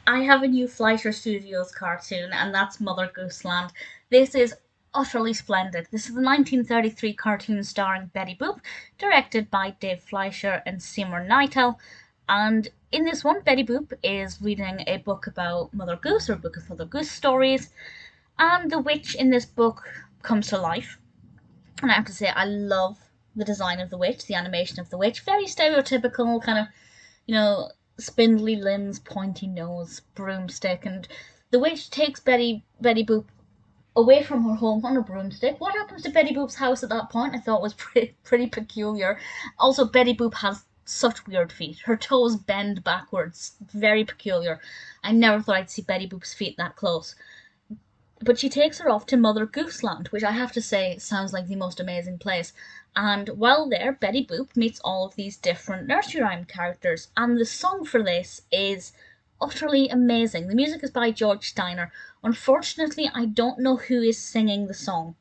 I have a new Fleischer Studios cartoon, and that's Mother Goose Land. This is utterly splendid. This is the 1933 cartoon starring Betty Boop, directed by Dave Fleischer and Seymour Kneitel. And in this one, Betty Boop is reading a book about Mother Goose, or a book of Mother Goose stories, and the witch in this book comes to life. And I have to say, I love the design of the witch, the animation of the witch. Very stereotypical, kind of, spindly limbs, pointy nose, broomstick, and the witch takes Betty Boop away from her home on a broomstick. What happens to Betty Boop's house at that point? I thought was pretty peculiar. Also, Betty Boop has such weird feet. Her toes bend backwards. Very peculiar. I never thought I'd see Betty Boop's feet that close. But she takes her off to Mother Goose Land, which I have to say sounds like the most amazing place. And while there, Betty Boop meets all of these different nursery rhyme characters, and the song for this is utterly amazing. The music is by George Steiner. Unfortunately, I don't know who is singing the song.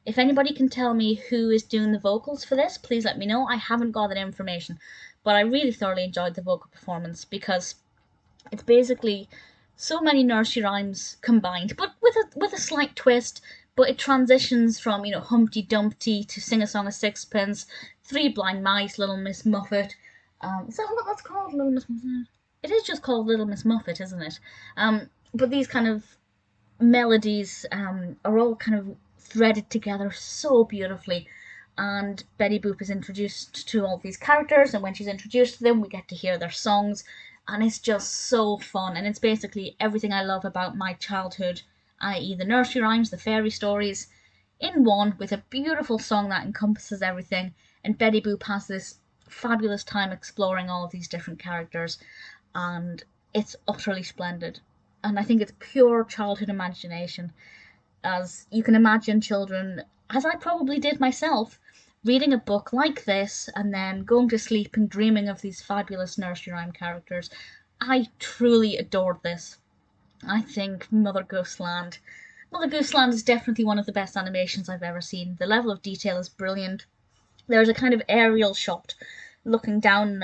If anybody can tell me who is doing the vocals for this, please let me know. I haven't got that information, but I really thoroughly enjoyed the vocal performance because it's basically so many nursery rhymes combined, but with a slight twist. But it transitions from Humpty Dumpty to Sing a Song of Sixpence, Three Blind Mice, Little Miss Muffet. Is that what that's called, Little Miss Muffet? It is just called Little Miss Muffet, isn't it? But these kind of melodies are all kind of threaded together so beautifully. And Betty Boop is introduced to all these characters, and when she's introduced to them, we get to hear their songs, and it's just so fun. And it's basically everything I love about my childhood, i.e., the nursery rhymes, the fairy stories, in one with a beautiful song that encompasses everything. And Betty Boop has this fabulous time exploring all of these different characters, and it's utterly splendid. And I think it's pure childhood imagination, as you can imagine children, as I probably did myself, reading a book like this and then going to sleep and dreaming of these fabulous nursery rhyme characters. I truly adored this. I think Mother Goose Land is definitely one of the best animations I've ever seen. The level of detail is brilliant. There's a kind of aerial shot looking down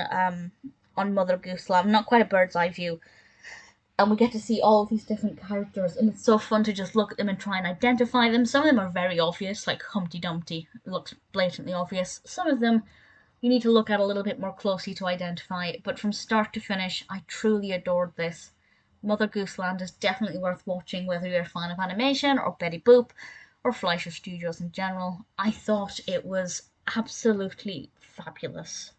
on Mother Goose Land, not quite a bird's eye view, and we get to see all of these different characters, and it's so fun to just look at them and try and identify them. Some of them are very obvious, like Humpty Dumpty looks blatantly obvious. Some of them you need to look at a little bit more closely to identify, but from start to finish, I truly adored this. Mother Goose Land is definitely worth watching, whether you're a fan of animation or Betty Boop or Fleischer Studios in general. I thought it was absolutely fabulous.